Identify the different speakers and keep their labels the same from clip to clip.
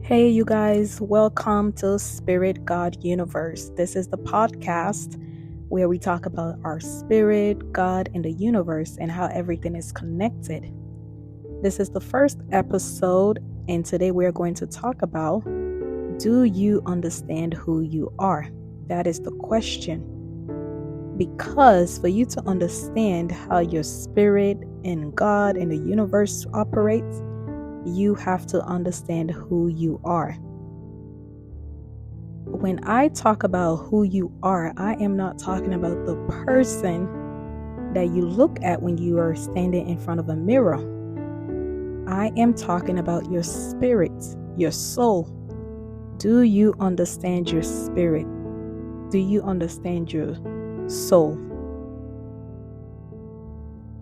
Speaker 1: Hey, you guys, welcome to Spirit God Universe. This is the podcast where we talk about our spirit, God, and the universe and how everything is connected. This is the first episode, and today we're going to talk about, do you understand who you are? That is the question. Because for you to understand how your spirit and God and the universe operates, you have to understand who you are. When I talk about who you are, I am not talking about the person that you look at when you are standing in front of a mirror. I am talking about your spirit, your soul. Do you understand your spirit? Do you understand your soul?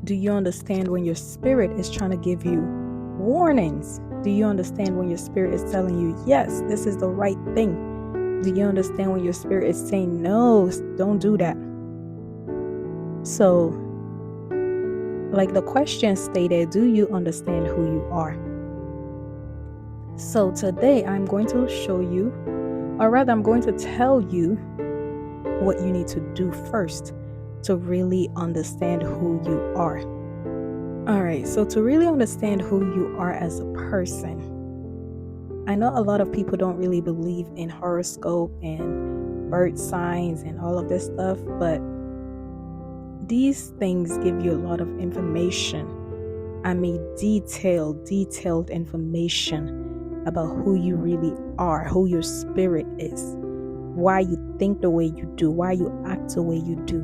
Speaker 1: Do you understand when your spirit is trying to give you warnings? Do you understand when your spirit is telling you, yes, this is the right thing? Do you understand when your spirit is saying, no, don't do that? So, like the question stated, do you understand who you are? So today I'm going to show you, or rather I'm going to tell you what you need to do first to really understand who you are. Alright, so to really understand who you are as a person, I know a lot of people don't really believe in horoscope and birth signs and all of this stuff, but these things give you a lot of information. I mean, detailed information about who you really are, who your spirit is, why you think the way you do, why you act the way you do.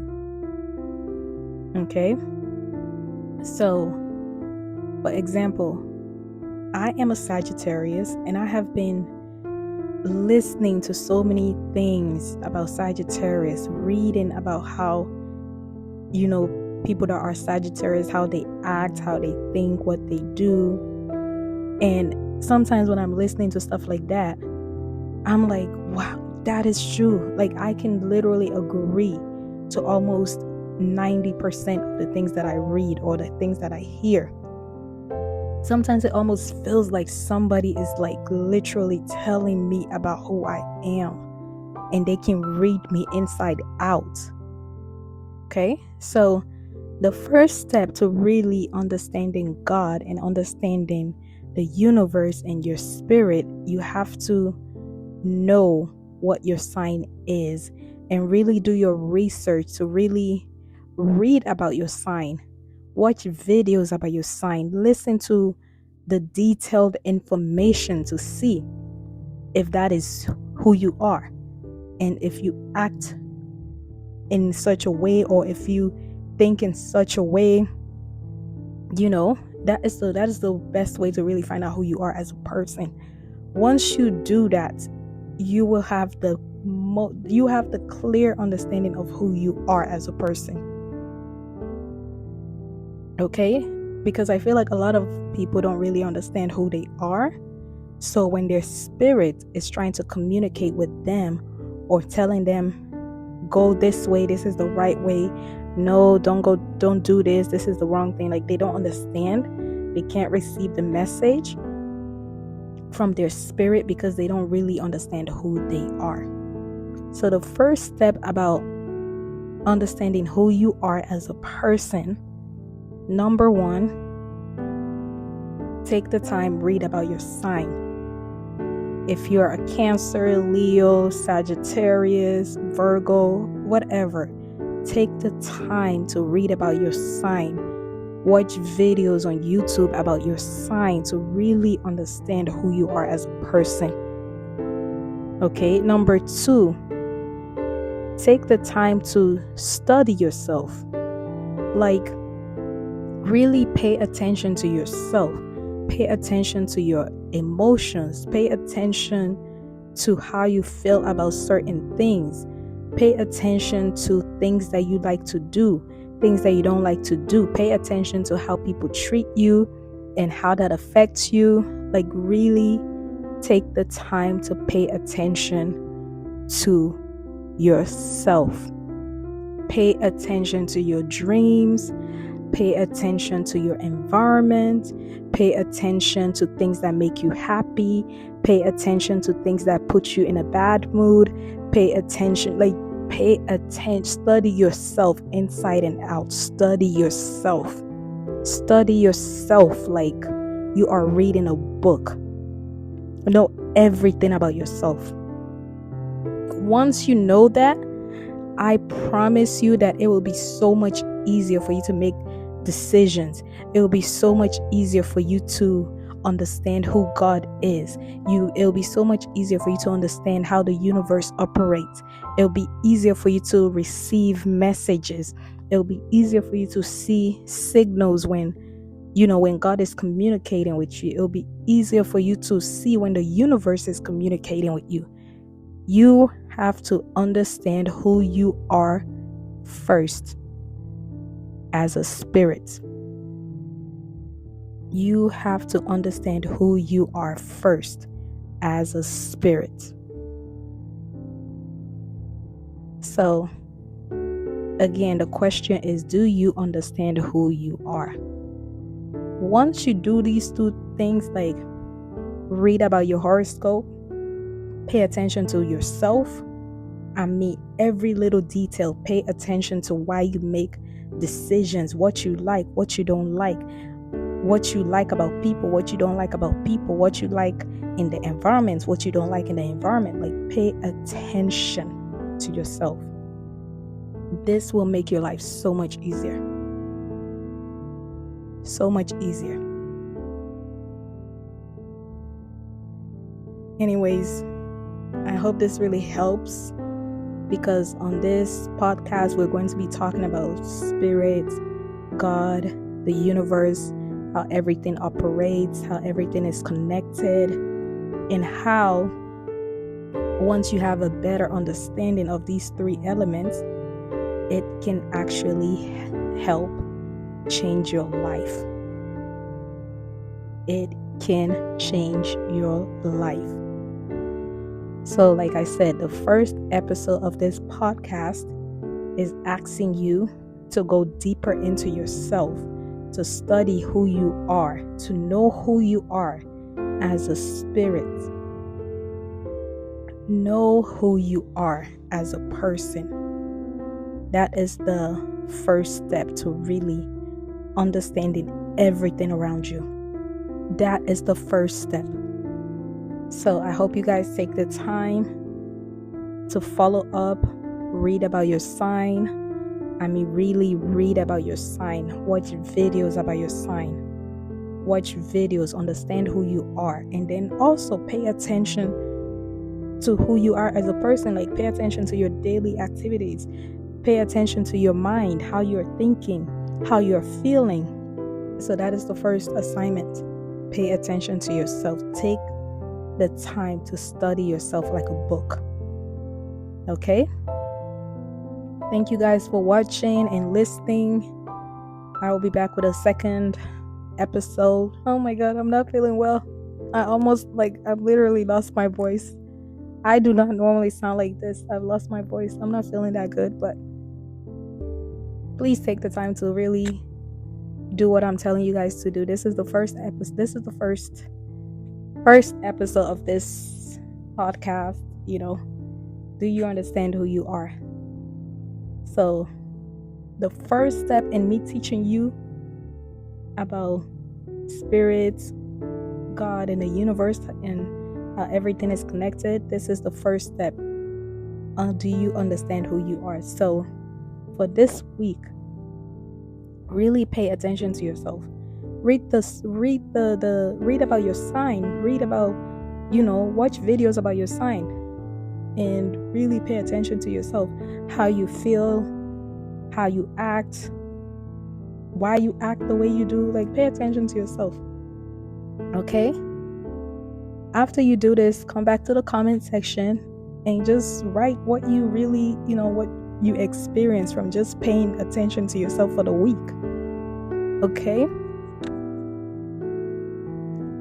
Speaker 1: Okay? So, for example, I am a Sagittarius and I have been listening to so many things about Sagittarius, reading about how, people that are Sagittarius, how they act, how they think, what they do. And sometimes when I'm listening to stuff like that, I'm like, wow, that is true. Like I can literally agree to almost 90% of the things that I read or the things that I hear. Sometimes it almost feels like somebody is like literally telling me about who I am and they can read me inside out. Okay? So the first step to really understanding God and understanding the universe and your spirit, you have to know what your sign is and really do your research to really read about your sign. Watch videos about your sign. Listen to the detailed information to see if that is who you are. And if you act in such a way or if you think in such a way, that is the best way to really find out who you are as a person. Once you do that, you will have the clear understanding of who you are as a person. Okay? Because I feel like a lot of people don't really understand who they are. So when their spirit is trying to communicate with them or telling them, go this way, this is the right way. No, don't do this. This is the wrong thing. Like they don't understand. They can't receive the message from their spirit because they don't really understand who they are. So the first step about understanding who you are as a person, number 1, take the time, read about your sign. If you're a Cancer, Leo, Sagittarius, Virgo, whatever, take the time to read about your sign. Watch videos on YouTube about your sign to really understand who you are as a person. Okay, number 2, take the time to study yourself. Like, really pay attention to yourself. Pay attention to your emotions. Pay attention to how you feel about certain things. Pay attention to things that you like to do, things that you don't like to do. Pay attention to how people treat you and how that affects you. Like really take the time to pay attention to yourself. Pay attention to your dreams. Pay attention to your environment. Pay attention to things that make you happy. Pay attention to things that put you in a bad mood. Pay attention, study yourself inside and out. Study yourself like you are reading a book. Know everything about yourself. Once you know that, I promise you that it will be so much easier for you to make decisions. It will be so much easier for you to understand who God is. It'll be so much easier for you to understand how the universe operates. It'll be easier for you to receive messages. It'll be easier for you to see signals when God is communicating with you. It'll be easier for you to see when the universe is communicating with you. You have to understand who you are first as a spirit. You have to understand who you are first as a spirit. So, again, the question is, do you understand who you are? Once you do these two things, like read about your horoscope, pay attention to yourself, every little detail, pay attention to why you make decisions, what you like, what you don't like, what you like about people, what you don't like about people, what you like in the environment, what you don't like in the environment. Like, pay attention to yourself. This will make your life so much easier. So much easier. Anyways, I hope this really helps, because on this podcast, we're going to be talking about spirit, God, the universe, how everything operates, how everything is connected, and how once you have a better understanding of these three elements, it can actually help change your life. It can change your life. So, like I said, the first episode of this podcast is asking you to go deeper into yourself, to study who you are, to know who you are as a spirit. Know who you are as a person. That is the first step to really understanding everything around you. That is the first step. So I hope you guys take the time to follow up, read about your sign. Really read about your sign. Watch videos about your sign. Watch videos, understand who you are, and then also pay attention to who you are as a person. Like, pay attention to your daily activities. Pay attention to your mind, how you're thinking, how you're feeling. So that is the first assignment. Pay attention to yourself. Take the time to study yourself like a book. Okay? Thank you guys for watching and listening. I will be back with a second episode. Oh my god, I'm not feeling well. I've literally lost my voice. I do not normally sound like this. I've lost my voice. I'm not feeling that good, but please take the time to really do what I'm telling you guys to do. This is the first episode. This is the first episode of this podcast. Do you understand who you are? So the first step in me teaching you about spirits, God, and the universe, and how everything is connected, this is the first step. Do you understand who you are? So for this week, really pay attention to yourself. Read about your sign. Read about, watch videos about your sign, and really pay attention to yourself. How you feel, how you act, why you act the way you do. Like, pay attention to yourself. Okay? After you do this, come back to the comment section and just write what you really, what you experience from just paying attention to yourself for the week. Okay?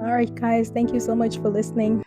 Speaker 1: All right, guys, thank you so much for listening.